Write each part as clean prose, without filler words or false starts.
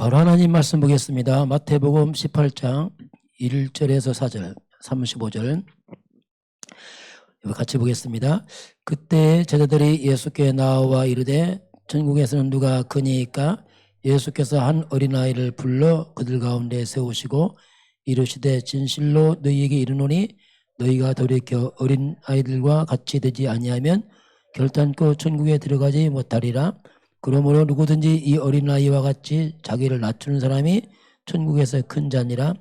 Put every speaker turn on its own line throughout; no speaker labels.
바로 하나님 말씀 보겠습니다. 마태복음 18장 1절에서 4절, 35절 같이 보겠습니다. 그때 제자들이 예수께 나와 이르되 천국에서는 누가 크니까? 예수께서 한 어린아이를 불러 그들 가운데 세우시고 이르시되 진실로 너희에게 이르노니 너희가 돌이켜 어린아이들과 같이 되지 아니하면 결단코 천국에 들어가지 못하리라. 그러므로 누구든지 이 어린아이와 같이 자기를 낮추는 사람이 천국에서 큰 자니라.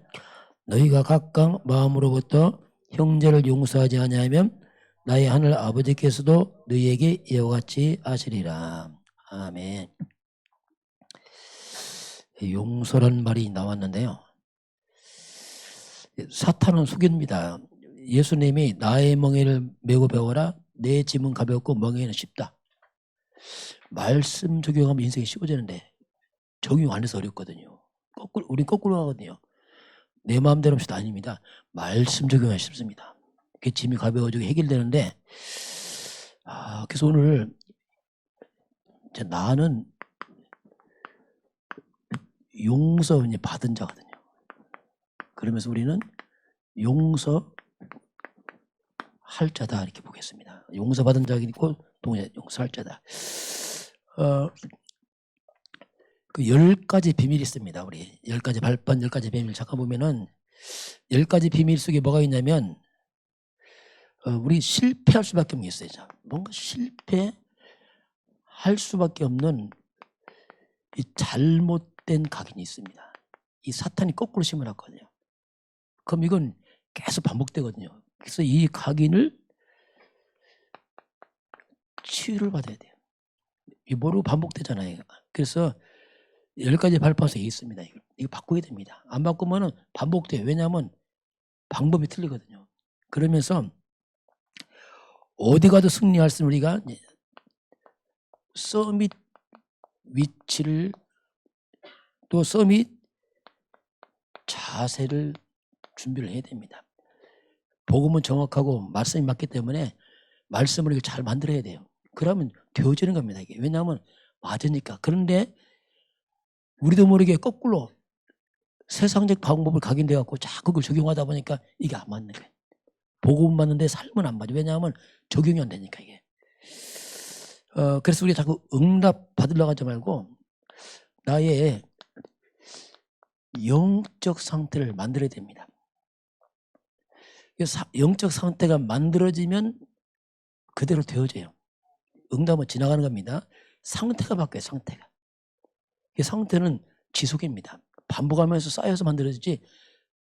너희가 각각 마음으로부터 형제를 용서하지 아니하면 나의 하늘 아버지께서도 너희에게 이와 같이 하시리라. 아멘. 용서란 말이 나왔는데요. 사탄은 속입니다. 예수님이 나의 멍에를 메고 배워라. 내 짐은 가볍고 멍에는 쉽다. 말씀 적용하면 인생이 쉬워지는데 적용 안 해서 어렵거든요. 우린 거꾸로 하거든요. 내 마음대로 합시다. 아닙니다. 말씀 적용하기 쉽습니다. 그 짐이 가벼워지고 해결되는데 그래서 오늘 나는 용서 받은 자거든요. 그러면서 우리는 용서할 자다 이렇게 보겠습니다. 용서받은 자가 있고 동시에 용서할 자다. 그 10가지 비밀이 있습니다. 우리 10가지 발판 10가지 비밀 잠깐 보면은 10가지 비밀 속에 뭐가 있냐면 우리 실패할 수밖에 없는 게 있어요. 뭔가 실패할 수밖에 없는 이 잘못된 각인이 있습니다. 이 사탄이 거꾸로 심어놨거든요. 그럼 이건 계속 반복되거든요. 그래서 이 각인을 치유를 받아야 돼요. 이 모르고 반복되잖아요. 그래서 10가지 발판석이 있습니다. 이거 바꾸게 됩니다. 안 바꾸면 반복돼요. 왜냐하면 방법이 틀리거든요. 그러면서 어디 가도 승리할 수 있는 우리가 서밋 위치를 또 서밋 자세를 준비를 해야 됩니다. 복음은 정확하고 말씀이 맞기 때문에 말씀을 잘 만들어야 돼요. 그러면 되어지는 겁니다. 이게. 왜냐하면 맞으니까. 그런데 우리도 모르게 거꾸로 세상적 방법을 각인돼 갖고 자꾸 그걸 적용하다 보니까 이게 안 맞는 거예요. 복음 맞는데 삶은 안 맞아요. 왜냐하면 적용이 안 되니까 이게. 그래서 우리가 자꾸 응답 받으려고 하지 말고 나의 영적 상태를 만들어야 됩니다. 영적 상태가 만들어지면 그대로 되어져요. 응답은 지나가는 겁니다. 상태가 바뀌어요. 상태가. 이 상태는 지속입니다. 반복하면서 쌓여서 만들어지지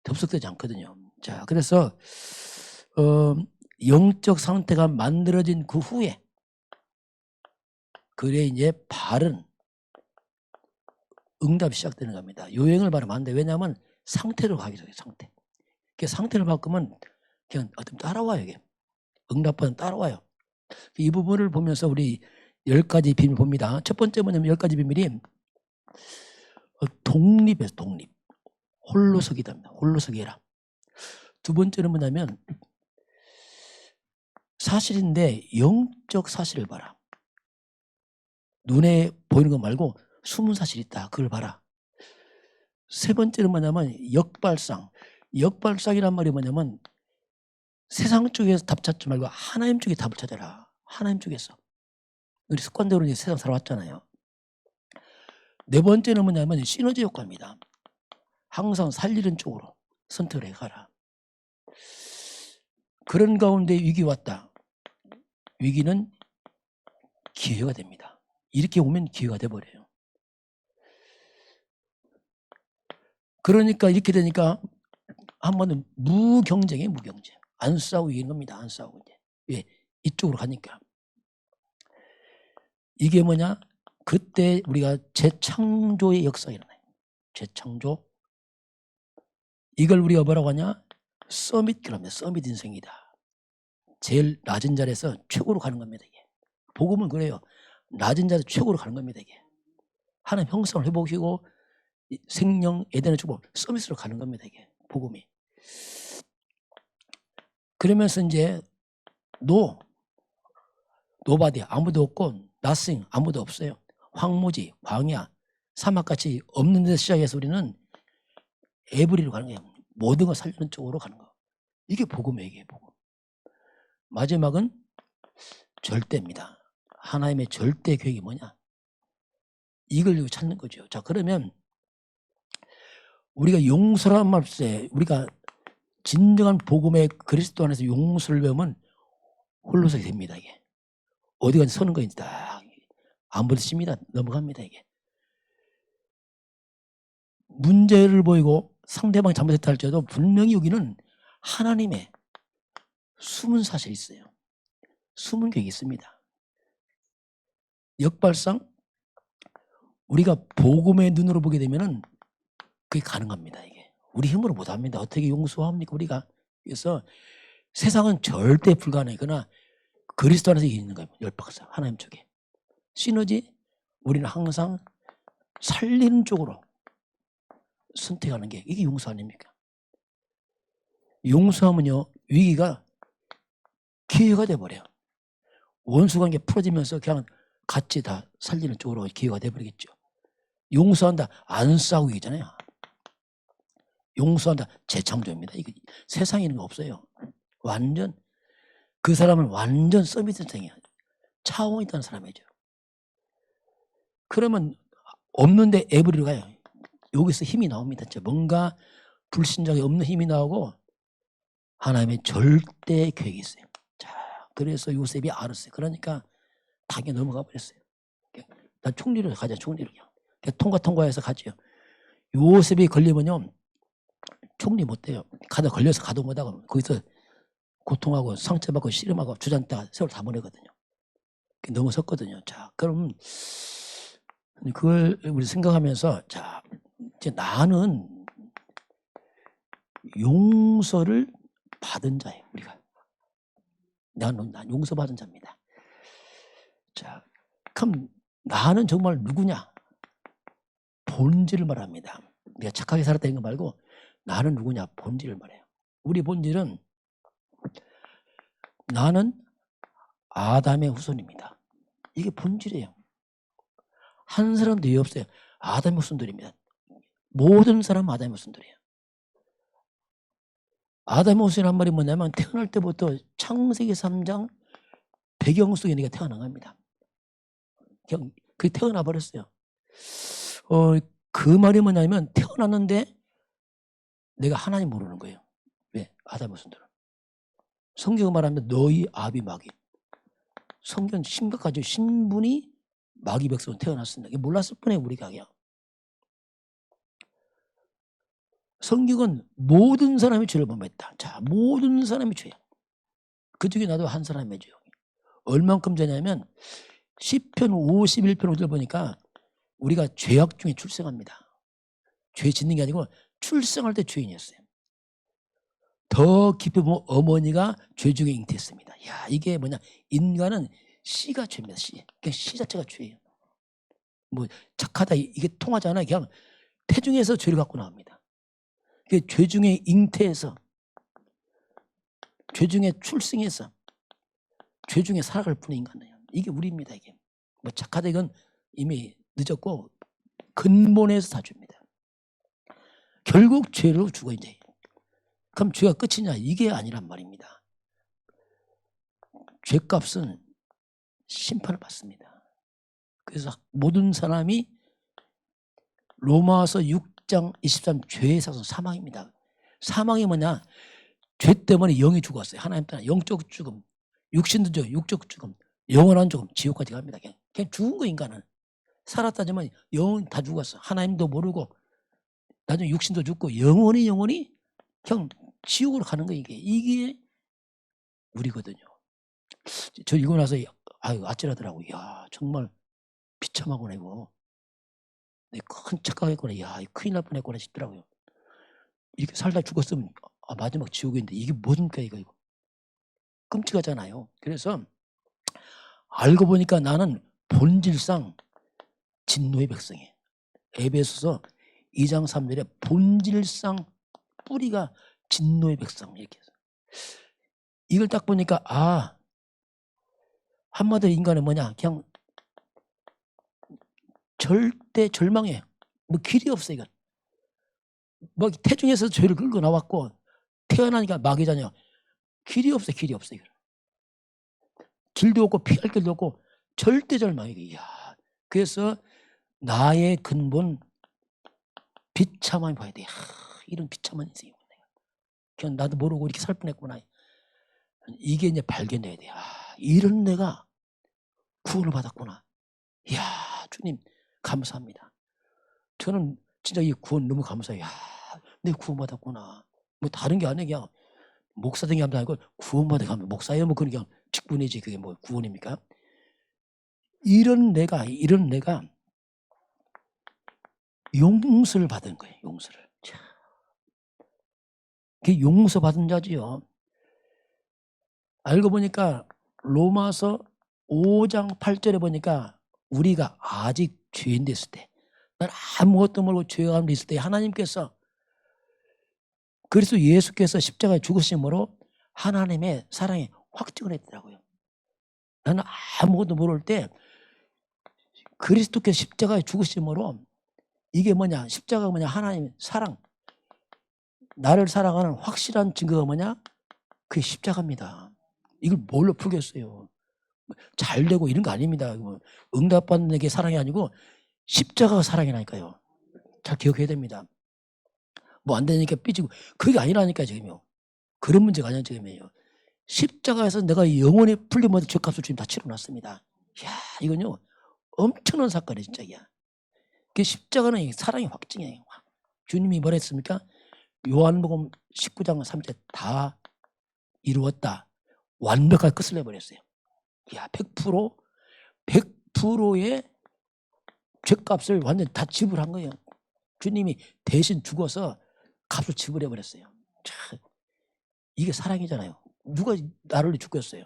덥석되지 않거든요. 자, 그래서 영적 상태가 만들어진 그 후에 그래 이제 바른 응답이 시작되는 겁니다. 요행을 바르면 안 돼. 왜냐하면 상태로 가기 전에 상태. 상태를 바꾸면 그냥 어떤 따라와요. 이게. 응답은 따라와요. 이 부분을 보면서 우리 10가지 비밀 봅니다. 첫 번째 뭐냐면 10가지 비밀이 독립에서 독립. 홀로서기답니다. 홀로서기 해라. 두 번째는 뭐냐면 사실인데 영적 사실을 봐라. 눈에 보이는 거 말고 숨은 사실이 있다. 그걸 봐라. 세 번째는 뭐냐면 역발상. 역발상이란 말이 뭐냐면 세상 쪽에서 답 찾지 말고 하나님 쪽에 답을 찾아라. 하나님 쪽에서. 우리 습관대로 이제 세상 살아왔잖아요. 네 번째는 뭐냐면 시너지 효과입니다. 항상 살리는 쪽으로 선택을 해가라. 그런 가운데 위기 왔다. 위기는 기회가 됩니다. 이렇게 오면 기회가 돼버려요. 그러니까 이렇게 되니까 한 번은 무경쟁이에요. 무경쟁. 안 싸우고 이기는 겁니다. 안 싸우고 이제. 왜? 이쪽으로 가니까. 이게 뭐냐? 그때 우리가 재창조의 역사가 일어나요. 재창조. 이걸 우리가 뭐라고 하냐? 서밋이랍니다. 서밋 인생이다. 제일 낮은 자리에서 최고로 가는 겁니다. 이게. 복음은 그래요. 낮은 자리에서 최고로 가는 겁니다. 이게. 하나님 형성을 회복시키고 생명 에덴의 축복 서밋으로 가는 겁니다. 이게. 복음이. 그러면서 이제 노바디 아무도 없고 nothing 아무도 없어요. 황무지, 광야, 사막같이 없는 데서 시작해서 우리는 에브리로 가는 거예요. 모든 걸 살리는 쪽으로 가는 거. 이게 복음이에요. 이게 복음. 마지막은 절대입니다. 하나님의 절대 계획이 뭐냐? 이걸 찾는 거죠. 자, 그러면 우리가 용서라는 말에 우리가 진정한 복음의 그리스도 안에서 용서를 배우면 홀로서 됩니다. 이게 어디가 서는 거인지 안 부딪힙니다. 넘어갑니다. 이게 문제를 보이고 상대방이 잘못했다 할지라도 분명히 여기는 하나님의 숨은 사실이 있어요. 숨은 계획이 있습니다. 역발상 우리가 복음의 눈으로 보게 되면은 그게 가능합니다. 이게 우리 힘으로 못합니다. 어떻게 용서합니까? 우리가. 그래서 세상은 절대 불가능하거나 그리스도 안에서 있는 거예요. 열박사 하나님 쪽에 시너지. 우리는 항상 살리는 쪽으로 선택하는 게 이게 용서 아닙니까? 용서하면요 위기가 기회가 돼버려요. 원수관계 풀어지면서 그냥 같이 다 살리는 쪽으로 기회가 돼버리겠죠. 용서한다 안 싸우고 있잖아요. 용서한다 재창조입니다. 이거 세상에 있는 거 없어요. 완전 그 사람은 완전 서비스생이야. 차원이 있다는 사람이죠. 그러면 없는데 에브리로 가요. 여기서 힘이 나옵니다. 뭔가 불신자가 없는 힘이 나오고 하나님의 절대 계획이 있어요. 자, 그래서 요셉이 알았어요. 그러니까 당연히 넘어가 버렸어요. 나 총리로 가자. 총리로 그냥 통과해서 가죠. 요셉이 걸리면요 총리 못 돼요. 걸려서 가도 못하고 거기서 고통하고 상처받고 씨름하고 주저앉다가 세월 다 보내거든요. 넘어섰거든요. 자, 그럼 그걸 우리 생각하면서 자, 이제 나는 용서를 받은 자예요. 우리가 난 용서받은 자입니다. 자, 그럼 나는 정말 누구냐? 본질을 말합니다. 내가 착하게 살았다는 거 말고 나는 누구냐? 본질을 말해요. 우리 본질은 나는 아담의 후손입니다. 이게 본질이에요. 한 사람도 이 없어요. 아담의 후손들입니다. 모든 사람은 아담의 후손들이에요. 아담의 후손이란 말이 뭐냐면 태어날 때부터 창세기 3장 배경 속에 내가 태어난 겁니다. 그냥 그게 태어나 버렸어요. 그 말이 뭐냐면 태어났는데 내가 하나님 모르는 거예요. 왜? 아담의 후손들은. 성경을 말하면 너희 아비 마귀. 성경 심각하죠. 신분이 마귀 백성으로 태어났습니다. 이게 몰랐을 뿐이에요. 우리가 그냥. 성경은 모든 사람이 죄를 범했다. 자, 모든 사람이 죄야. 그 중에 나도 한 사람의 죄요. 얼만큼 죄냐면 시편 51편 5절 보니까 우리가 죄악 중에 출생합니다. 죄 짓는 게 아니고 출생할 때 죄인이었어요. 더 깊이 보면 어머니가 죄 중에 잉태했습니다. 야, 이게 뭐냐? 인간은 씨가 죄입니다. 씨. 그냥 씨 자체가 죄예요. 뭐 착하다 이게 통하지 않아요. 그냥 태중에서 죄를 갖고 나옵니다. 죄 중에 잉태해서 죄 중에 출생해서 죄 중에 살아갈 뿐인 인간이에요. 이게 우리입니다. 이게 뭐 착하다 이건 이미 늦었고 근본에서 다 죄입니다. 결국 죄로 죽어 이제. 그럼 죄가 끝이냐? 이게 아니란 말입니다. 죄값은 심판을 받습니다. 그래서 모든 사람이 로마서 6장 23 죄의 사선 사망입니다. 사망이 뭐냐? 죄 때문에 영이 죽었어요. 하나님 때문에 영적 죽음, 육신도 죽음, 육적 죽음, 영원한 죽음, 지옥까지 갑니다. 그냥 죽은 거 인간은. 살았다지만 영은 다 죽었어. 하나님도 모르고 나중에 육신도 죽고 영원히 그냥 지옥으로 가는 거 이게 우리거든요. 저 읽고 나서 아찔하더라고요. 야, 정말 비참하구나 이거. 큰 착각했구나. 야, 큰일 날 뻔했구나 싶더라고요. 이렇게 살다 죽었으면 마지막 지옥인데 이게 뭡니까 이거. 끔찍하잖아요. 그래서 알고 보니까 나는 본질상 진노의 백성이에요. 에베소서 2장 3절에 본질상 뿌리가 진노의 백성 이렇게 해서 이걸 딱 보니까 한마디로 인간은 뭐냐? 그냥 때 절망해. 뭐 길이 없어 이건. 뭐 태중에서 죄를 긁어 나왔고 태어나니까 마귀잖아요. 길이 없어 길이 없어 이건. 길도 없고 피할 길도 없고 절대 절망이고. 이야. 그래서 나의 근본 비참함이 봐야 돼. 이런 비참한 인생이구나. 그냥 나도 모르고 이렇게 살 뻔했구나. 이게 이제 발견돼야 돼. 이런 내가 구원을 받았구나. 이야, 주님 감사합니다. 저는 진짜 이 구원 너무 감사해요. 내가 구원 받았구나. 뭐 다른 게 아니야. 그냥 목사 된 게 아니고 구원 받아가면 목사예요. 뭐 그냥 직분이지. 그게 뭐 구원입니까? 이런 내가 용서를 받은 거예요. 용서를. 그게 용서받은 자지요. 알고 보니까 로마서 5장 8절에 보니까 우리가 아직 죄인 됐을 때, 난 아무것도 모르고 죄가 있을 때 하나님께서 그래서 예수께서 십자가에 죽으심으로 하나님의 사랑에 확증을 했더라고요. 나는 아무것도 모를 때 그리스도께서 십자가에 죽으심으로 이게 뭐냐? 십자가가 뭐냐? 하나님의 사랑. 나를 사랑하는 확실한 증거가 뭐냐? 그게 십자가입니다. 이걸 뭘로 풀겠어요? 잘 되고 이런 거 아닙니다. 응답받는 게 사랑이 아니고 십자가가 사랑이라니까요. 잘 기억해야 됩니다. 뭐 안 되니까 삐지고 그게 아니라니까 지금요. 그런 문제가 아니야 지금이에요. 십자가에서 내가 영원히 풀리면 죄값을 주님 다 치러놨습니다. 이야 이건요 엄청난 사건이에요 진짜. 그 십자가는 사랑의 확증이에요. 주님이 뭐라 했습니까? 요한복음 19장 3절 다 이루었다. 완벽하게 끝을 내버렸어요. 야 100%의 죄값을 완전히 다 지불한 거예요. 주님이 대신 죽어서 값을 지불해버렸어요. 참, 이게 사랑이잖아요. 누가 나를 죽였어요?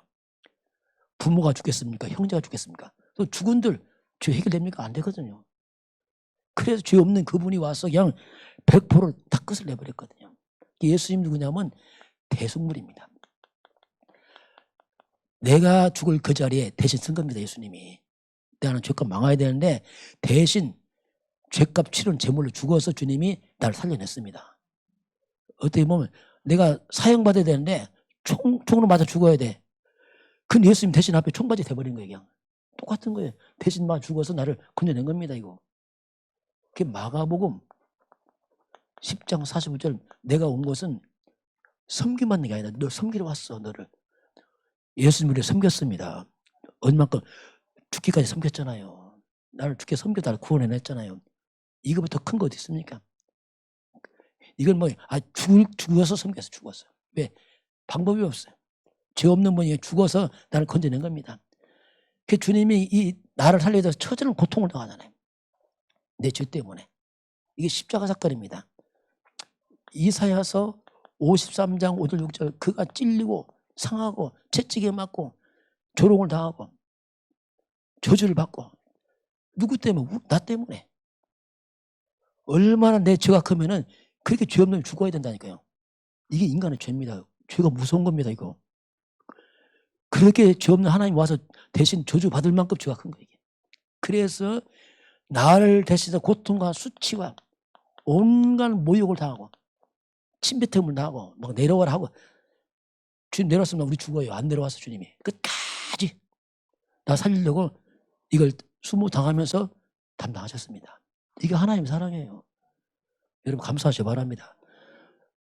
부모가 죽겠습니까? 형제가 죽겠습니까? 또 죽은들 죄 해결됩니까? 안 되거든요. 그래서 죄 없는 그분이 와서 그냥 100%다 끝을 내버렸거든요. 예수님 누구냐면 대속물입니다. 내가 죽을 그 자리에 대신 쓴 겁니다. 예수님이. 나는 죄값 망해야 되는데 대신 죄값 치른 제물로 죽어서 주님이 나를 살려냈습니다. 어떻게 보면 내가 사형받아야 되는데 총으로 맞아 죽어야 돼. 근데 예수님 대신 앞에 총받이 돼버린 거예요. 그냥. 똑같은 거예요. 대신 맞아 죽어서 나를 건져낸 겁니다. 이거. 그게 마가복음 10장 45절 내가 온 것은 섬김받는 게 아니라 너 섬기러 왔어. 너를. 예수님을 섬겼습니다. 얼마큼 죽기까지 섬겼잖아요. 나를 죽게 섬겨 나를 구원해냈잖아요. 이거보다 큰 거 어디 있습니까? 이건 뭐 죽어서 섬겼어. 죽었어. 왜? 방법이 없어요. 죄 없는 분이 죽어서 나를 건져낸 겁니다. 그 주님이 이 나를 살려서 처절한 고통을 당하잖아요. 내 죄 때문에. 이게 십자가 사건입니다. 이사야서 53장 5절 6절 그가 찔리고 상하고 채찍에 맞고 조롱을 당하고 저주를 받고 누구 때문에? 나 때문에. 얼마나 내 죄가 크면은 그렇게 죄 없는 놈이 죽어야 된다니까요. 이게 인간의 죄입니다. 죄가 무서운 겁니다. 이거. 그렇게 죄 없는 하나님 와서 대신 저주 받을 만큼 죄가 큰 거예요. 그래서 나를 대신해서 고통과 수치와 온갖 모욕을 당하고 침뱉음을 당하고 막 내려와라 하고 주님 내려왔으면 우리 죽어요. 안 내려와서 주님이 끝까지 나 살리려고 이걸 수모 당하면서 담당하셨습니다. 이게 하나님의 사랑이에요. 여러분 감사하시기 바랍니다.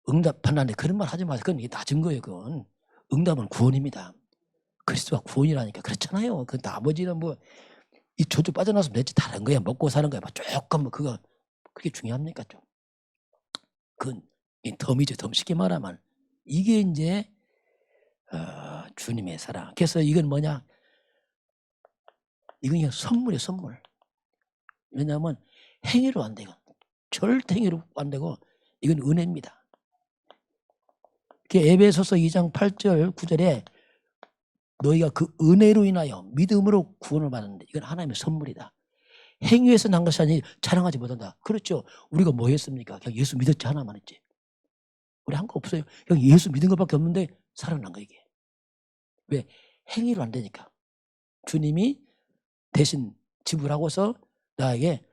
응답 받는데 그런 말 하지 마세요. 그건 이게 낮은 거예요. 그건 응답은 구원입니다. 그리스도가 구원이라니까 그렇잖아요. 그 나머지는 뭐 이 저주 빠져나서면 됐지 다른 거야 먹고 사는 거야 뭐 조금 뭐 그거 그게 중요합니까 좀? 그건 덤이죠. 덤 쉽게 말하면 이게 이제 주님의 사랑. 그래서 이건 뭐냐? 이건 그냥 선물이에요. 선물. 왜냐하면 행위로 안 되고 절대 행위로 안 되고 이건 은혜입니다. 에베소서 2장 8절 9절에 너희가 그 은혜로 인하여 믿음으로 구원을 받았는데 이건 하나님의 선물이다. 행위에서 난 것이 아니라 자랑하지 못한다. 그렇죠. 우리가 뭐 했습니까? 그냥 예수 믿었지 하나만 했지. 우리 한 거 없어요. 그냥 예수 믿은 것밖에 없는데 살아난 거 이게. 왜? 행위로 안 되니까. 주님이 대신 지불하고서 나에게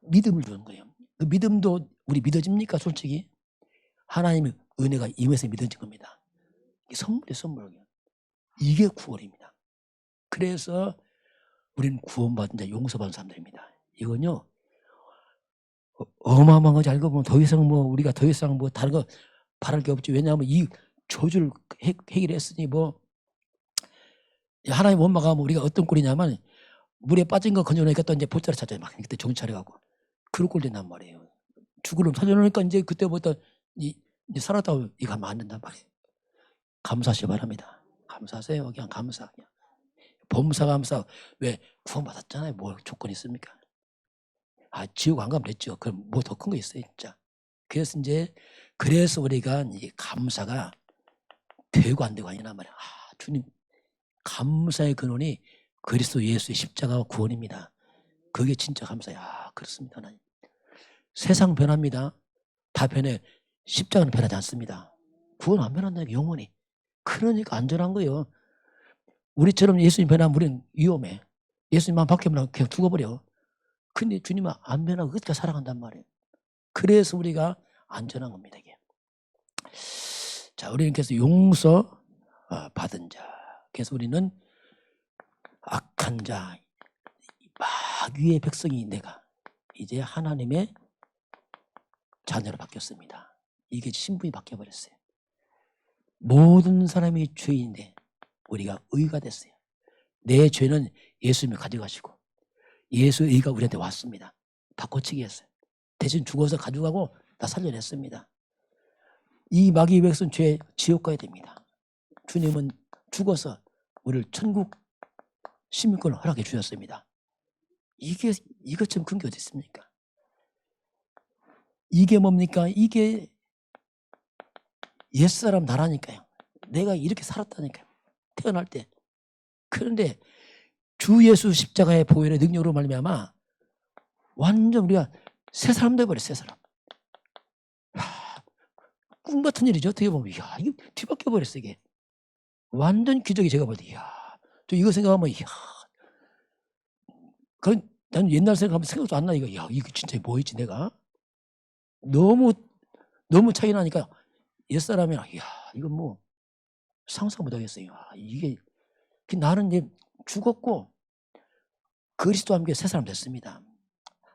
믿음을 주는 거예요. 그 믿음도 우리 믿어집니까? 솔직히 하나님의 은혜가 임해서 믿어진 겁니다. 이게 선물이에요, 선물. 이게 구원입니다. 그래서 우리는 구원받은 자, 용서받은 사람들입니다. 이건요 어마어마한 거지. 알고 보면 더 이상 우리가 더 이상 다른 거 바랄 게 없지. 왜냐하면 이 저주를 해결했으니 하나님 원망가 하면 우리가 어떤 꼴이냐면 물에 빠진 거 건져놓으니까 또 이제 볼자리 찾아요. 막 그때 정신 차려가고 그럴 꼴 된단 말이에요. 죽을 놈 찾아놓으니까 이제 그때부터 이제 살았다고 이거 하면 안 된단 말이에요. 감사하시기 바랍니다. 감사하세요. 그냥 감사. 그냥. 범사 감사. 왜 구원받았잖아요. 뭐 조건이 있습니까? 지옥 안 가면 됐죠. 그럼 뭐 더 큰 거 있어요, 진짜. 그래서 우리가 이 감사가 되고 안 되고 아니란 말이야. 주님 감사의 근원이 그리스도 예수의 십자가와 구원입니다. 그게 진짜 감사야. 그렇습니다. 하나님. 세상 변합니다. 다 변해. 십자가는 변하지 않습니다. 구원 안 변한다. 영원히. 그러니까 안전한 거예요. 우리처럼 예수님 변하면 우리는 위험해. 예수님만 바뀌면 그냥 죽어버려. 근데 주님은 안 변하고 끝까지 살아간단 말이에요. 그래서 우리가 안전한 겁니다. 이게. 자, 우리는 그래서 용서 받은 자. 그래서 우리는 악한 자, 마귀의 백성이 내가 이제 하나님의 자녀로 바뀌었습니다. 이게 신분이 바뀌어버렸어요. 모든 사람이 죄인인데 우리가 의가 됐어요. 내 죄는 예수님이 가져가시고 예수의 의가 우리한테 왔습니다. 바꿔치기 했어요. 대신 죽어서 가져가고 다 살려냈습니다. 이 마귀의 백성은 죄 지옥 가야 됩니다. 주님은 죽어서 우리를 천국 시민권을 허락해 주셨습니다. 이것처럼 큰 게 어디 있습니까? 이게 뭡니까? 이게 옛사람 나라니까요. 내가 이렇게 살았다니까요. 태어날 때. 그런데 주 예수 십자가의 보혈의 능력으로 말미암아 완전 우리가 새 사람 돼버려. 새 사람. 꿈 같은 일이죠. 어떻게 보면 이게 뒤바뀌어 버렸어. 이게 완전 기적이 제가 볼 때 저 이거 생각하면 난 옛날 생각하면 생각도 안 나. 이거 진짜 뭐였지 내가. 너무 차이 나니까 옛사람이랑 이건 상상 못하겠어요. 이게 나는 이제 죽었고 그리스도와 함께 새 사람 됐습니다.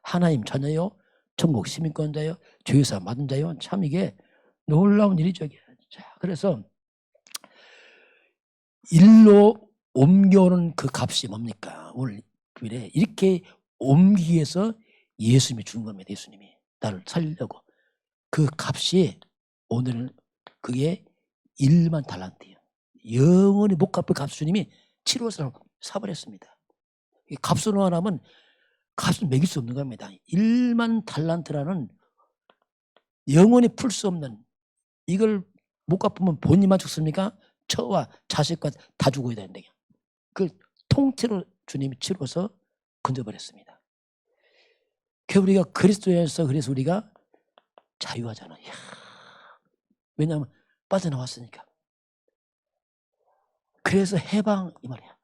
하나님 자녀요, 천국 시민권자요, 죄사 받은 자요. 참 이게 놀라운 일이죠. 자, 그래서 일로 옮겨오는 그 값이 뭡니까? 오늘 주일에 이렇게 옮기기 위해서 예수님이 주는 겁니다. 예수님이 나를 살리려고. 그 값이 오늘 그게 1만 달란트예요. 영원히 못 갚을 값 주님이 치료해서 사버렸습니다. 값으로 하면 값을 매길 수 없는 겁니다. 1만 달란트라는 영원히 풀 수 없는, 이걸 못 갚으면 본인만 죽습니까? 처와 자식과 다 죽어야 되는데요. 그 통째로 주님이 치러서 건져버렸습니다. 우리가 그리스도에서 그래서 우리가 자유하잖아. 왜냐하면 빠져나왔으니까. 그래서 해방 이 말이야.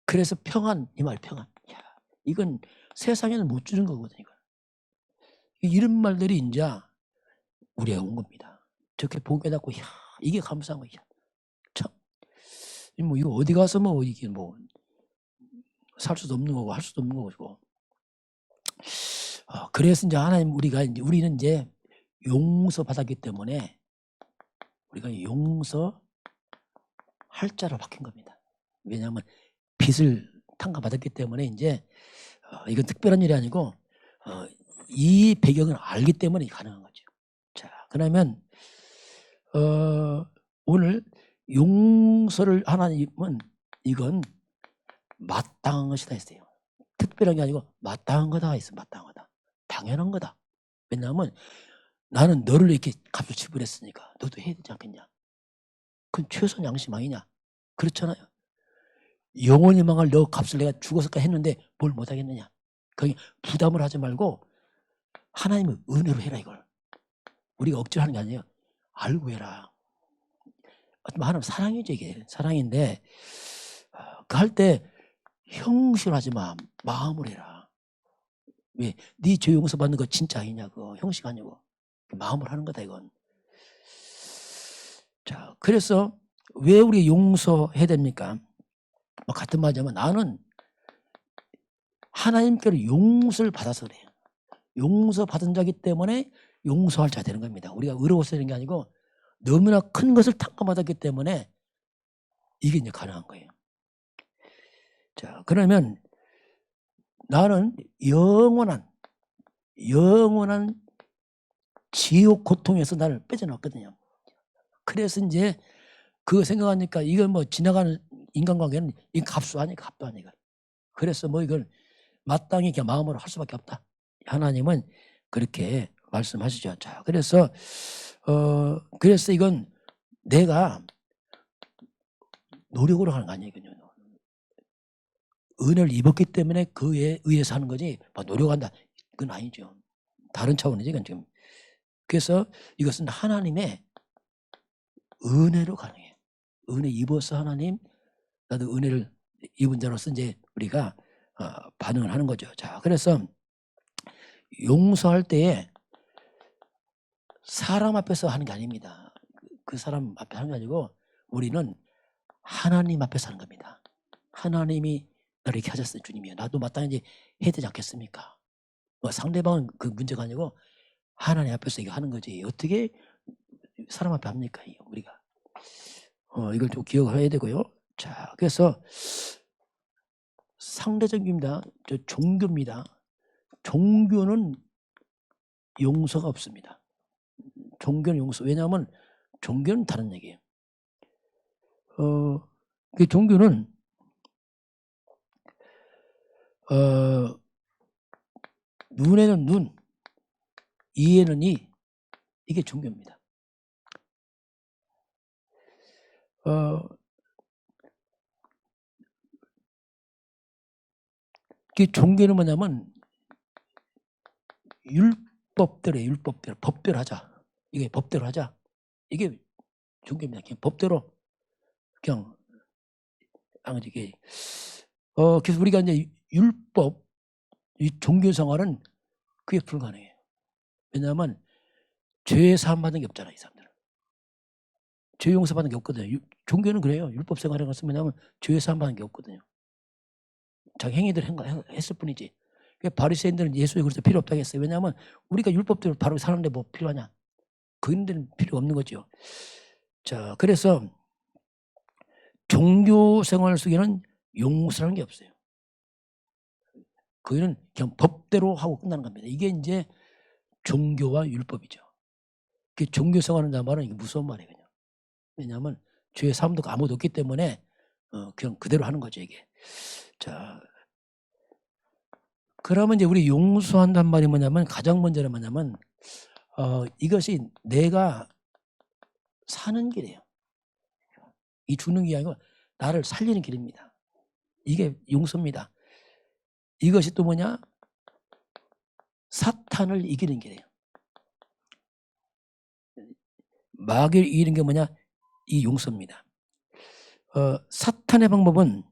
그래서 평안 이 말 평안. 이건 세상에는 못 주는 거거든요. 이런 말들이 이제 우리가 온 겁니다. 저렇게 보게 갖고 이게 감사한 거야. 참 이거 어디 가서 이게 살 수도 없는 거고 할 수도 없는 거고. 그래서 이제 하나님 우리는 이제 용서 받았기 때문에 우리가 용서할 자로 바뀐 겁니다. 왜냐하면 빚을 탕감받았기 때문에 이제 이건 특별한 일이 아니고 이 배경을 알기 때문에 가능한 거죠. 자, 그러면 오늘 용서를 하나님은 이건 마땅한 것이다 했어요. 특별한 게 아니고 마땅한 거다 했어요. 마땅한 거다. 당연한 거다. 왜냐하면 나는 너를 이렇게 값을 지불했으니까 너도 해야 되지 않겠냐. 그건 최소한 양심 아니냐. 그렇잖아요. 영원히 망할 너 값을 내가 죽어서까지 했는데 뭘 못하겠느냐. 거기 부담을 하지 말고 하나님의 은혜로 해라 이걸. 우리가 억지로 하는 게 아니에요. 알고 해라. 하나님 사랑이죠 이게. 사랑인데 그 할 때 형식을 하지 마. 마음으로 해라. 왜? 네 죄 용서받는 거 진짜 아니냐. 그거 형식 아니고 마음으로 하는 거다 이건. 자, 그래서 왜 우리 용서해야 됩니까? 뭐 같은 말이지만 나는 하나님께로 용서를 받아서 그래요. 용서받은 자이기 때문에 용서할 자가 되는 겁니다. 우리가 의로워서 되는 게 아니고 너무나 큰 것을 탕감받았기 때문에 이게 이제 가능한 거예요. 자, 그러면 나는 영원한 지옥 고통에서 나를 빼져놨거든요. 그래서 이제 그거 생각하니까 이건 뭐 지나가는 인간관계는 이 값도 아니고 값도 아니고. 그래서 뭐 이걸 마땅히 그냥 마음으로 할 수밖에 없다. 하나님은 그렇게 말씀하시죠. 자, 그래서 이건 내가 노력으로 하는 거 아니거든요. 은혜를 입었기 때문에 그에 의해서 하는 거지 뭐 노력한다 그건 아니죠. 다른 차원이지 이건 지금. 그래서 이것은 하나님의 은혜로 가능해요. 은혜 입어서 하나님 나도 은혜를 입은 자로서 이제 우리가 반응을 하는 거죠. 자, 그래서 용서할 때에 사람 앞에서 하는 게 아닙니다. 그 사람 앞에 하는 게 아니고 우리는 하나님 앞에서 하는 겁니다. 하나님이 나를 이렇게 하셨어요. 주님이요. 나도 마땅히 이제 해야 되지 않겠습니까? 뭐 상대방은 그 문제가 아니고 하나님 앞에서 이거 하는 거지. 어떻게 사람 앞에 합니까? 우리가. 이걸 좀 기억해야 되고요. 자, 그래서 상대적입니다. 저 종교입니다. 종교는 용서가 없습니다. 종교는 용서. 왜냐하면 종교는 다른 얘기예요. 그 종교는 눈에는 눈, 이에는 이, 이게 종교입니다. 그 종교는 뭐냐면 율법대로 법대로 하자. 이게 법대로 하자. 이게 종교입니다. 그냥 법대로 그냥 이게 그래서 우리가 이제 율법 이 종교 생활은 그게 불가능해요. 왜냐하면 죄 사함 받는 게 없잖아. 이 사람들은 죄 용서 받는 게 없거든요. 종교는 그래요. 율법 생활에 가서 뭐냐면 죄 사함 받는 게 없거든요. 자기 행위들 했을 뿐이지. 바리새인들은 예수에 그래서 필요 없다고 했어요. 왜냐하면 우리가 율법대로 바로 사는데 뭐 필요하냐. 그인들은 필요 없는 거죠. 자, 그래서 종교 생활 속에는 용서라는 게 없어요. 그거는 그냥 법대로 하고 끝나는 겁니다. 이게 이제 종교와 율법이죠. 종교 생활한다는 말은 이게 무서운 말이에요. 그냥. 왜냐하면 죄의 사함도 아무도 없기 때문에 그냥 그대로 하는 거죠. 이게. 자, 그러면 이제 우리 용서한단 말이 뭐냐면 가장 먼저는 뭐냐면 이것이 내가 사는 길이에요. 이 죽는 게 아니고 나를 살리는 길입니다. 이게 용서입니다. 이것이 또 뭐냐? 사탄을 이기는 길이에요. 마귀를 이기는 게 뭐냐? 이 용서입니다. 사탄의 방법은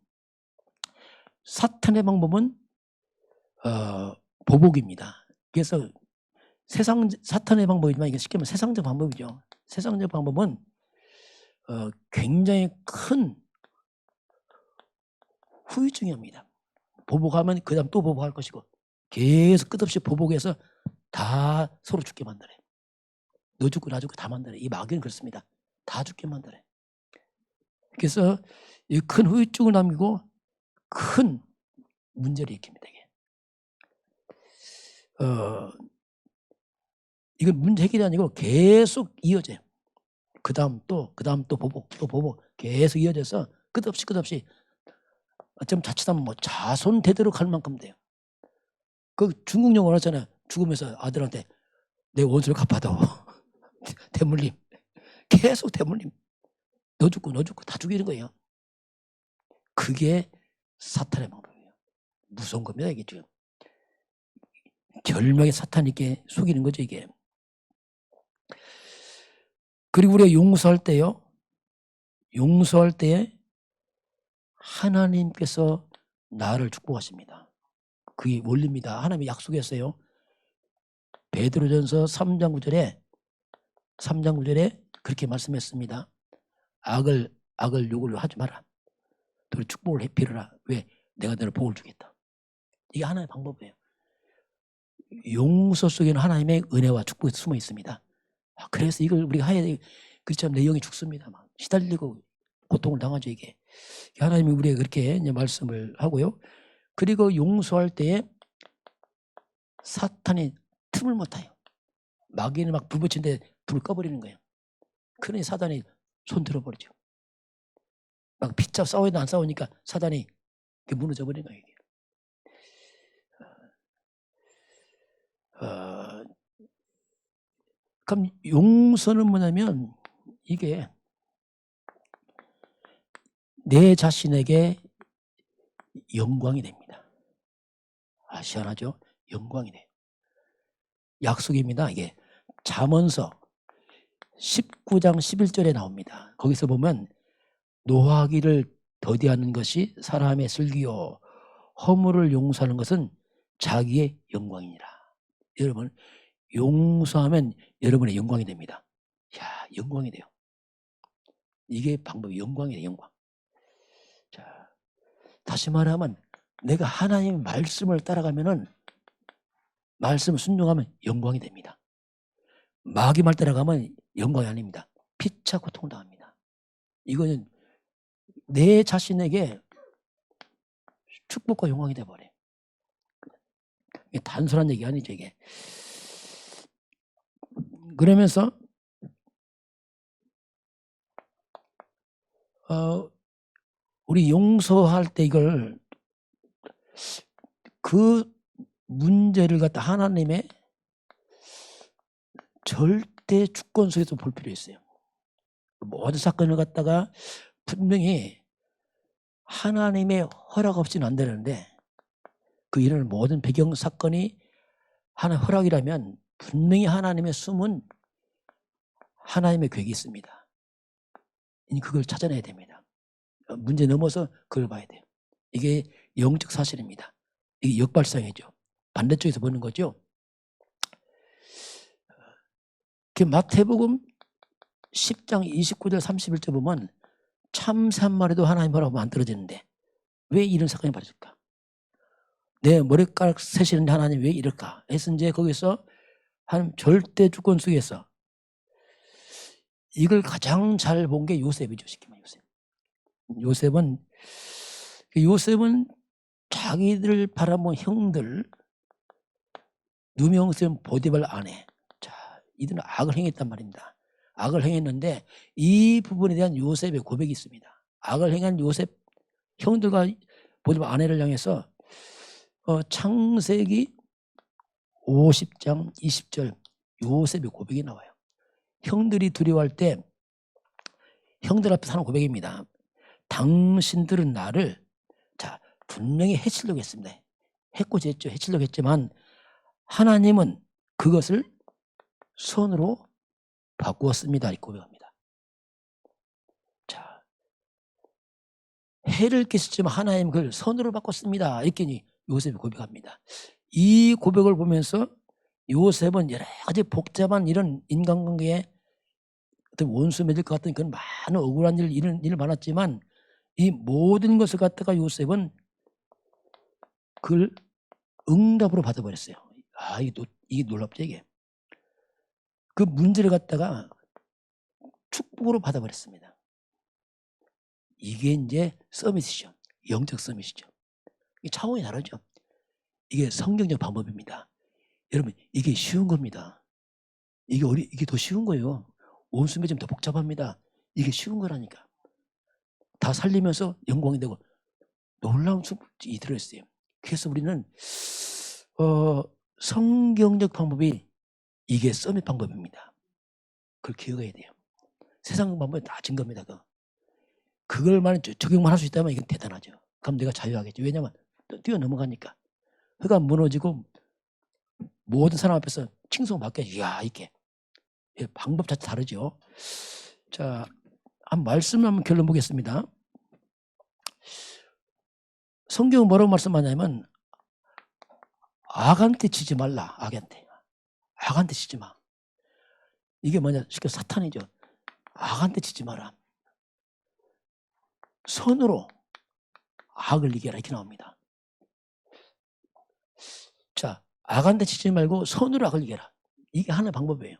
보복입니다. 그래서 사탄의 방법이지만 이게 쉽게 말하면 세상적 방법이죠. 세상적 방법은 굉장히 큰 후유증이 옵니다. 보복하면 그 다음 또 보복할 것이고 계속 끝없이 보복해서 다 서로 죽게 만들어요. 너 죽고 나 죽고 다 만들어요. 이 마귀는 그렇습니다. 다 죽게 만들어요. 그래서 이 큰 후유증을 남기고 큰 문제를 일으킵니다. 이게. 이건 문제 해결이 아니고 계속 이어져요. 그 다음 또 보복 계속 이어져서 끝없이 좀 자칫하면 뭐 자손 대대로 갈 만큼 돼요. 그 중국 영화 하잖아요. 죽으면서 아들한테 내 원수를 갚아다오. 대물림. 계속 대물림. 너 죽고 다 죽이는 거예요. 그게 사탄의 방법이에요. 무서운 겁니다. 이게 지금. 절명의 사탄이게 속이는 거죠. 이게. 그리고 우리가 용서할 때에 하나님께서 나를 축복하십니다. 그게 원리입니다. 하나님이 약속했어요. 베드로전서 3장 9절에 그렇게 말씀했습니다. 악을 욕을 하지 마라. 너를 축복을 빌어라. 왜? 내가 너를 복을 주겠다. 이게 하나의 방법이에요. 용서 속에는 하나님의 은혜와 축복이 숨어 있습니다. 그래서 이걸 우리가 해야 돼. 그렇지 않으면 내 영이 죽습니다. 막 시달리고 고통을 당하죠. 이게 하나님이 우리에게 그렇게 이제 말씀을 하고요. 그리고 용서할 때에 사탄이 틈을 못 타요. 마귀는 막 불 붙이는데 불을 꺼버리는 거예요. 그러니 사단이 손 들어버리죠. 막 피차 싸워도 안 싸우니까 사단이 무너져 버리는 거예요. 이게. 그럼 용서는 뭐냐면 이게 내 자신에게 영광이 됩니다. 시원하죠? 영광이 돼요. 약속입니다. 이게 잠언서 19장 11절에 나옵니다. 거기서 보면 노하기를 더디하는 것이 사람의 슬기요 허물을 용서하는 것은 자기의 영광이니라. 여러분 용서하면 여러분의 영광이 됩니다. 영광이 돼요. 이게 방법이 영광이에요. 영광. 자, 다시 말하면 내가 하나님의 말씀을 따라가면은 말씀을 순종하면 영광이 됩니다. 마귀 말 따라가면 영광이 아닙니다. 피차 고통을 당합니다. 이거는 내 자신에게 축복과 영광이 돼버려요. 이게 단순한 얘기 아니죠. 이게. 그러면서 우리 용서할 때 이걸 그 문제를 갖다 하나님의 절대 주권 속에서 볼 필요 있어요. 모든 사건을 갖다가 분명히 하나님의 허락 없이는 안 되는데 그 일어나는 모든 배경 사건이 하나의 허락이라면 분명히 하나님의 숨은 하나님의 계획이 있습니다. 그걸 찾아내야 됩니다. 문제 넘어서 그걸 봐야 돼요. 이게 영적 사실입니다. 이게 역발상이죠. 반대쪽에서 보는 거죠. 마태복음 10장 29절 31절 보면 참새 한 마리도 하나님 허락 만들어지는데 왜 이런 사건이 벌어질까? 내 머리카락 세시는데 하나님 왜 이럴까? 해서 이제 거기서 하나님 절대 주권 속에서 이걸 가장 잘 본 게 요셉이죠. 시키면 요셉은 자기들 바라본 형들 누명쓰는 보디발 아내, 자 이들은 악을 행했단 말입니다. 악을 행했는데 이 부분에 대한 요셉의 고백이 있습니다. 악을 행한 요셉 형들과 보디발 아내를 향해서 창세기 50장 20절 요셉의 고백이 나와요. 형들이 두려워할 때 형들 앞에서 하는 고백입니다. 당신들은 나를 분명히 해치려고 했습니다. 해코지했죠. 해치려고 했지만 하나님은 그것을 선으로 바꾸었습니다. 이렇게 고백합니다. 해를 끼쳤지만 하나님 그걸 선으로 바꿨습니다. 이렇게 요셉이 고백합니다. 이 고백을 보면서 요셉은 여러 가지 복잡한 이런 인간관계에 어떤 원수 맺을 것 같은 그런 많은 억울한 이런 일 많았지만 이 모든 것을 갖다가 요셉은 그걸 응답으로 받아버렸어요. 이게 놀랍죠. 이게. 그 문제를 갖다가 축복으로 받아버렸습니다. 이게 이제 서밋이죠. 영적 서밋이죠. 이게 차원이 다르죠. 이게 성경적 방법입니다. 여러분 이게 쉬운 겁니다. 이게 더 쉬운 거예요. 원수 맺으면 더 복잡합니다. 이게 쉬운 거라니까. 다 살리면서 영광이 되고 놀라운 축복이 들어있어요. 그래서 우리는 성경적 방법이 이게 서밋 방법입니다. 그걸 기억해야 돼요. 세상 방법이 다 진 겁니다. 그걸만 적용만 할 수 있다면 이건 대단하죠. 그럼 내가 자유하겠죠. 왜냐하면 뛰어넘어가니까. 혀가 무너지고 모든 사람 앞에서 칭송받게 이렇게 방법 자체 다르죠. 자, 한 말씀 한번 결론 보겠습니다. 성경은 뭐라고 말씀하냐면 악한테 지지 말라. 악한테 지지 마. 이게 뭐냐? 쉽게 사탄이죠. 악한테 지지 마라. 선으로 악을 이겨라 이렇게 나옵니다. 자, 악한테 지지 말고 선으로 악을 이겨라. 이게 하나의 방법이에요.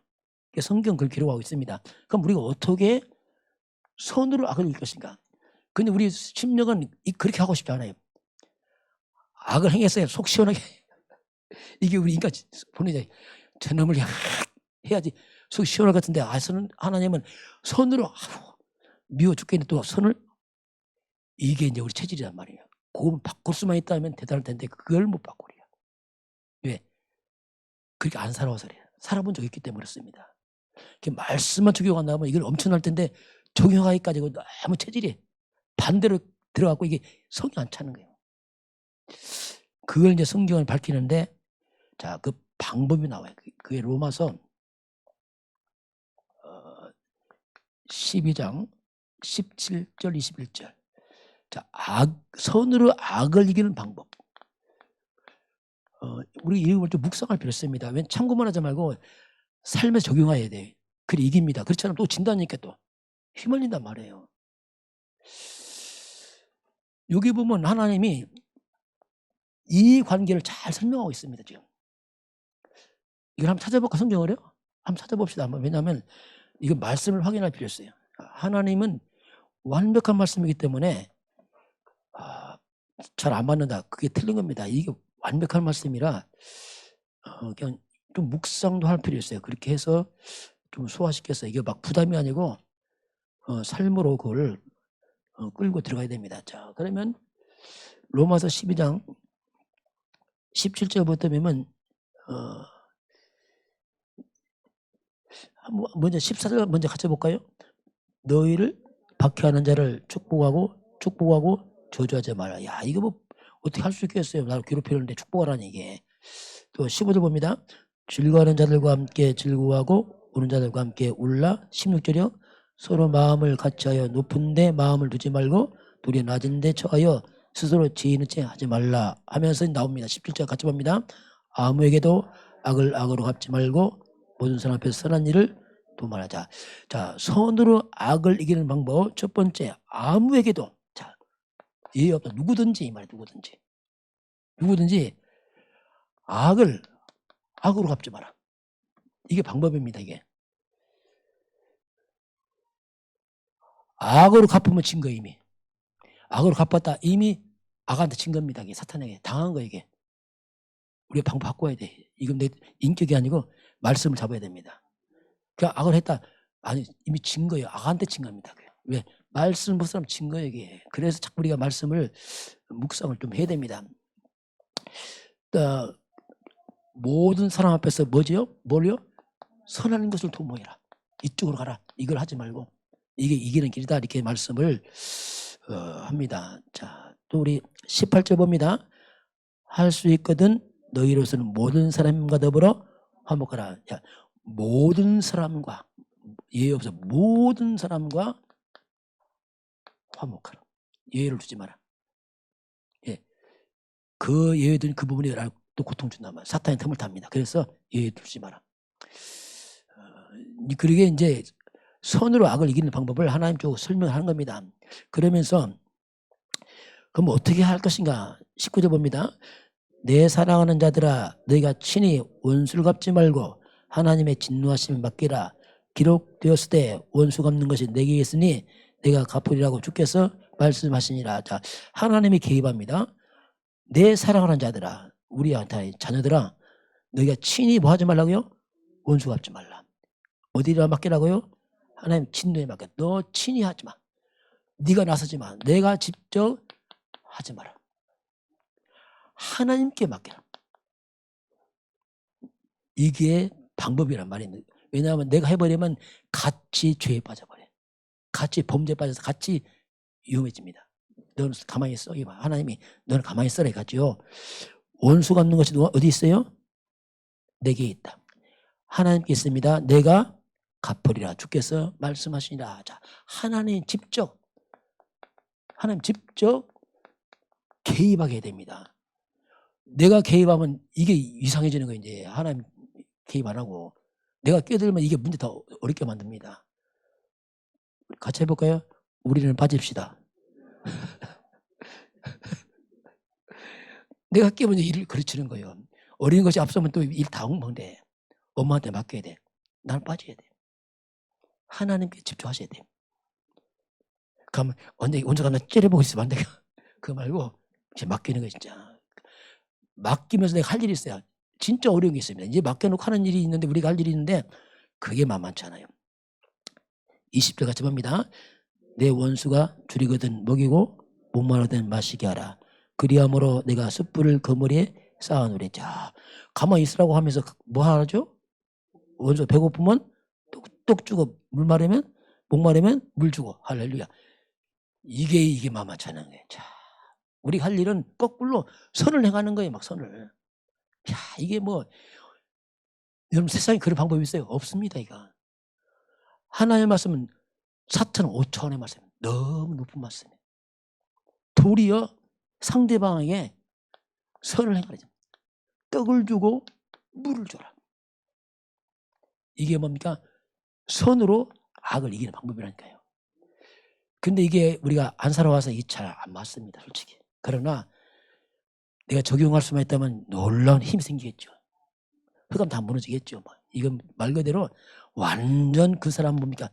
성경 그걸 기록하고 있습니다. 그럼 우리가 어떻게 선으로 악을 이길 것인가? 근데 우리 심령은 그렇게 하고 싶지 않아요. 악을 행했어야 속 시원하게. 이게 우리 인간 본인이 저놈을 해야지 속 시원할 것 같은데 하나님은 선으로 미워 죽겠는데 또 선을 이게 이제 우리 체질이란 말이에요. 그걸 바꿀 수만 있다면 대단할 텐데 그걸 못 바꾸려. 왜? 그렇게 안 살아와서 그래요. 살아본 적이 있기 때문에 그렇습니다. 말씀만 적용한다 하면 이걸 엄청날 텐데 적용하기까지 너무 체질이 반대로 들어가고 이게 성이 안 차는 거예요. 그걸 이제 성경을 밝히는데 자, 그 방법이 나와요. 그게 로마서 12장 17절 21절. 자, 선으로 악을 이기는 방법. 우리 이걸 좀 묵상할 필요 있습니다. 왜 참고만 하지 말고 삶에 적용해야 돼. 그래 이깁니다. 그렇지 않으면 또 진다니까 또 휘말린단 말이에요. 여기 보면 하나님이 이 관계를 잘 설명하고 있습니다. 지금 이걸 한번 찾아볼까? 성경을요? 한번 찾아봅시다. 왜냐하면 이거 말씀을 확인할 필요 있어요. 하나님은 완벽한 말씀이기 때문에 잘 안 맞는다. 그게 틀린 겁니다. 이게 완벽한 말씀이라 그냥 좀 묵상도 할 필요 있어요. 그렇게 해서 좀 소화시켜서 이게 막 부담이 아니고 삶으로 그걸 끌고 들어가야 됩니다. 자, 그러면 로마서 12장 17절부터 보면 먼저 14절 먼저 같이 볼까요? 너희를 박해하는 자를 축복하고 저주하지 마라. 야, 이거 뭐 어떻게 할 수 있겠어요? 나를 괴롭히는데 축복하라니 이게. 또 15절 봅니다. 즐거워하는 자들과 함께 즐거워하고 우는 자들과 함께 울라. 16절이요. 서로 마음을 같이하여 높은 데 마음을 두지 말고 둘이 낮은 데 처하여 스스로 지혜는 채 하지 말라 하면서 나옵니다. 17절 같이 봅니다. 아무에게도 악을 악으로 갚지 말고 모든 사람 앞에서 선한 일을 도말하자. 자, 선으로 악을 이기는 방법 첫 번째, 아무에게도. 자, 예의 없다. 누구든지 이 말이야. 누구든지 악을 악으로 갚지 마라. 이게 방법입니다. 이게 악으로 갚으면 진 거 이미. 악으로 갚았다 이미 악한테 진 겁니다. 이게 사탄에게 당한 거 이게. 우리가 방법 바꿔야 돼. 이건 내 인격이 아니고 말씀을 잡아야 됩니다. 그냥 악을 했다. 아니 이미 진 거예요. 악한테 진 겁니다. 왜? 말씀 못 사람 진 거예요 이게. 그래서 자꾸 우리가 말씀을 묵상을 좀 해야 됩니다. 모든 사람 앞에서 뭘요? 선한 것을 도모해라. 이쪽으로 가라. 이걸 하지 말고 이게 이기는 길이다. 이렇게 말씀을 합니다. 자, 또 우리 18절 봅니다. 할 수 있거든 너희로서는 모든 사람과 더불어 화목하라. 야, 모든 사람과 예의 없어 모든 사람과 화목하라. 예의를 두지 마라. 예, 그 예의든 그 부분이 또 고통 준다면 사탄이 틈을 탑니다. 그래서 예의 두지 마라. 그러게 이제 선으로 악을 이기는 방법을 하나님 쪽으로 설명하는 겁니다. 그러면서 그럼 어떻게 할 것인가? 19절 봅니다. 내 사랑하는 자들아 너희가 친히 원수를 갚지 말고 하나님의 진노하심을 맡기라. 기록되었을 때 원수 갚는 것이 내게 있으니 내가 갚으리라고 주께서 말씀하시니라. 자, 하나님이 개입합니다. 내 사랑하는 자들아 우리한테 자녀들아 너희가 친히 뭐 하지 말라고요? 원수 갚지 말라. 어디다 맡기라고요? 하나님 진노에 맡겨. 너 친히 하지 마. 네가 나서지 마. 내가 직접 하지 마라. 하나님께 맡겨라. 이게 방법이란 말이에요. 왜냐하면 내가 해버리면 같이 죄에 빠져버려요. 같이 범죄에 빠져서 같이 위험해집니다. 너는 가만히 있어. 하나님이 너는 가만히 있어라 이거지요. 원수 갚는 것이 어디 있어요? 내게 있다. 하나님께 있습니다. 내가 갚으리라. 주께서 말씀하시니라. 자, 하나님 직접 개입하게 해야 됩니다. 내가 개입하면 이게 이상해지는 거예요. 이제 하나님 개입 안 하고 내가 끼어들면 이게 문제 더 어렵게 만듭니다. 같이 해볼까요? 우리는 빠집시다. 내가 끼면 일을 그르치는 거예요. 어린 것이 앞서면 또 일 다 엉망돼. 엄마한테 맡겨야 돼. 나는 빠져야 돼. 하나님께 집중하셔야 돼. 그러면 언제가 나 째려보고 있으면 안 돼. 그거 말고 이제 맡기는 거예요. 진짜. 맡기면서 내가 할 일이 있어요. 진짜 어려운 게 있습니다. 이제 맡겨놓고 하는 일이 있는데 우리가 할 일이 있는데 그게 만만치 않아요. 20절 같이 봅니다. 내 원수가 줄이거든 먹이고 목마르든 마시게 하라. 그리함으로 내가 숯불을 그물에 쌓아놓으리. 자, 가만히 있으라고 하면서 뭐 하죠? 원수 배고프면 똑 주고 목마르면 물 주고. 할렐루야. 이게 만만치 않은 거예요. 자, 우리 할 일은 거꾸로 선을 행하는 거예요. 막 선을. 야, 이게 뭐 여러분 세상에 그런 방법이 있어요? 없습니다. 이거. 하나님의 말씀은 4천 5천의 말씀, 너무 높은 말씀이에요. 도리어 상대방에게 선을 행하자. 떡을 주고 물을 줘라. 이게 뭡니까? 선으로 악을 이기는 방법이라니까요. 근데 이게 우리가 안 살아와서 이게 잘 안 맞습니다. 솔직히. 그러나 내가 적용할 수만 있다면 놀라운 힘이 생기겠죠. 흑암 다 무너지겠죠. 이건 말 그대로 완전 그 사람 뭡니까?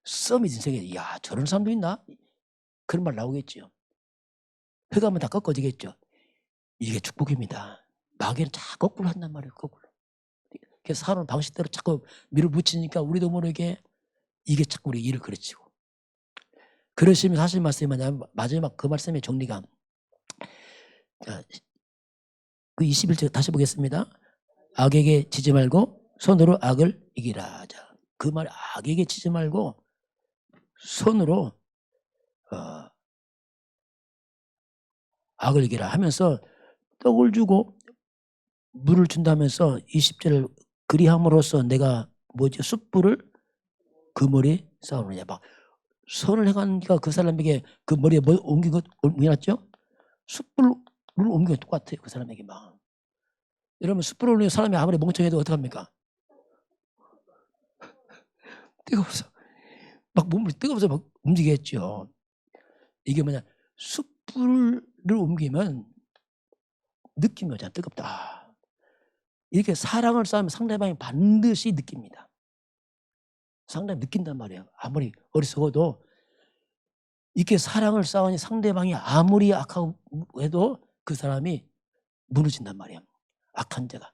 썸이 인생에 야 저런 사람도 있나? 그런 말 나오겠죠. 흑암은 다 꺾어지겠죠. 이게 축복입니다. 마귀는 다 거꾸로 한단 말이에요. 거꾸로. 그래서 사는 방식대로 자꾸 밀어붙이니까 우리도 모르게 이게 자꾸 우리 일을 그르치고. 그러시면 하실 말씀이 뭐냐면 마지막 그 말씀의 정리가 그 21절 다시 보겠습니다. 악에게 지지 말고 손으로 악을 이기라. 자, 그 말 악에게 지지 말고 손으로 악을 이기라 하면서 떡을 주고 물을 준다면서 20절을 그리함으로써 내가 숯불을 그물에 쌓아놓느냐. 막 선을 행하니까 그 사람에게 그 머리에 뭐 옮긴 것 뭐였죠? 숯불을 옮긴 것 똑같아요. 그 사람에게 막. 여러분 숯불을 올리는 사람이 아무리 멍청해도 어떡합니까? 뜨거워서 막 몸을 뜨거워서 막 움직이겠죠. 이게 뭐냐? 숯불을 옮기면 느낌이 오잖아. 뜨겁다. 이렇게 사랑을 쌓으면 상대방이 반드시 느낍니다. 상대방이 느낀단 말이에요. 아무리 어리석어도 이렇게 사랑을 쌓으니 상대방이 아무리 악하고 해도 그 사람이 무너진단 말이에요. 악한 자가.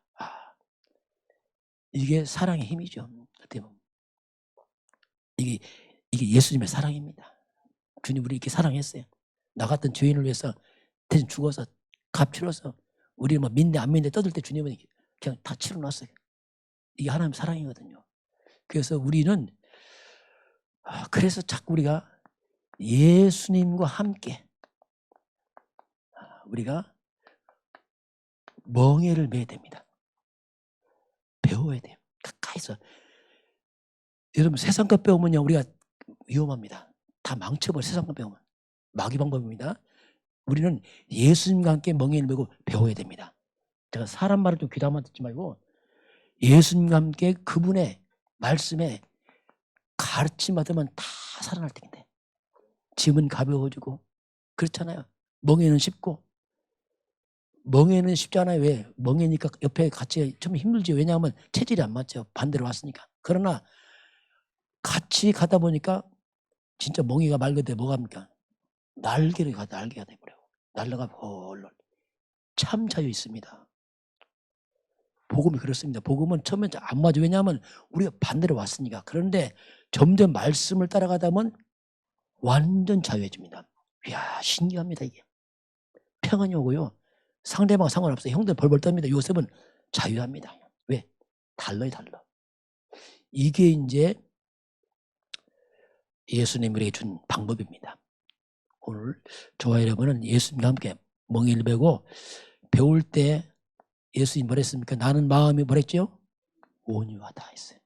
이게 사랑의 힘이죠. 어떻게 보면. 이게 예수님의 사랑입니다. 주님 우리 이렇게 사랑했어요. 나 같은 죄인을 위해서 대신 죽어서 값 치러서 우리 뭐 믿네 안 믿네 떠들 때 주님은 그냥 다 치러놨어요. 이게 하나님의 사랑이거든요. 그래서 우리는 그래서 자꾸 우리가 예수님과 함께 우리가 멍에를 매야 됩니다. 배워야 돼요. 가까이서. 여러분 세상 것 배우면요 우리가 위험합니다. 다 망쳐버려. 세상 것 배우면. 마귀 방법입니다. 우리는 예수님과 함께 멍에를 메고 배워야 됩니다. 제가 사람 말을 좀 귀담아 듣지 말고 예수님과 함께 그분의 말씀에 가르침 받으면 다 살아날 텐데. 짐은 가벼워지고 그렇잖아요. 멍에는 쉽고. 멍에는 쉽잖아요. 왜? 멍에니까 옆에 같이 좀 힘들지. 왜냐하면 체질이 안 맞죠. 반대로 왔으니까. 그러나 같이 가다 보니까 진짜 멍에가 말 그대로 뭐가 합니까? 날개가 돼버려요. 날아가 헐. 참 자유 있습니다. 복음이 그렇습니다. 복음은 처음에 안 맞아. 왜냐하면 우리가 반대로 왔으니까. 그런데 점점 말씀을 따라가다 보면 완전 자유해집니다. 이야 신기합니다. 이게. 평안이 오고요. 상대방 상관없어요. 형들 벌벌 떱니다. 요셉은 자유합니다. 왜? 달라요. 달라. 이게 이제 예수님이 우리에게 준 방법입니다. 오늘 저와 여러분은 예수님과 함께 멍에를 베고 배울 때 예수님 뭐라 했습니까? 나는 마음이 뭐랬죠? 온유하다 했어요.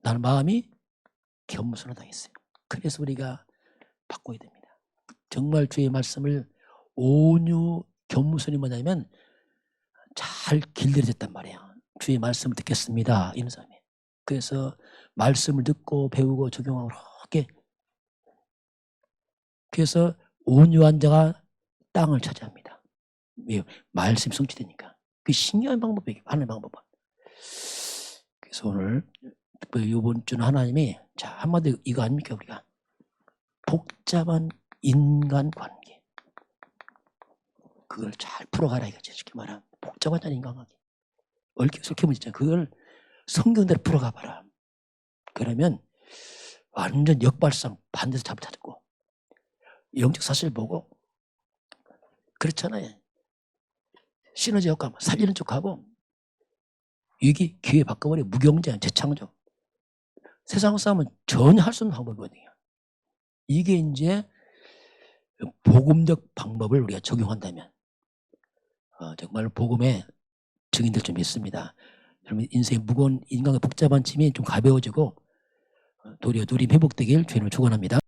나는 마음이 겸손하다 했어요. 그래서 우리가 바꿔야 됩니다. 정말 주의 말씀을 온유 겸손이 뭐냐면 잘 길들여졌단 말이에요. 주의 말씀을 듣겠습니다. 이런 사람이. 그래서 말씀을 듣고 배우고 적용하고 이렇게. 그래서 온유한 자가 땅을 차지합니다. 왜? 말씀이 성취되니까. 그 신기한 방법이에요. 하는 방법은. 그래서 오늘 이번 주는 하나님이 자 한마디로 이거 아닙니까 우리가 복잡한 인간관계 그걸 잘 풀어가라 이거지. 쉽게 말하면 복잡한 인간관계 얽혀설켜 문제잖아요. 그걸 성경대로 풀어가 봐라. 그러면 완전 역발상 반드시 답을 찾고 영적 사실 보고 그렇잖아요. 시너지 효과 살리는 척하고 이게 기회 바꿔버려 무경제한 재창조 세상 싸움은 전혀 할 수 없는 방법이거든요. 이게 이제 복음적 방법을 우리가 적용한다면 정말 복음의 증인들 좀 있습니다. 여러분 인생의 무거운 인간의 복잡한 짐이 좀 가벼워지고 도리어 누림 회복되길 주님을 축원합니다.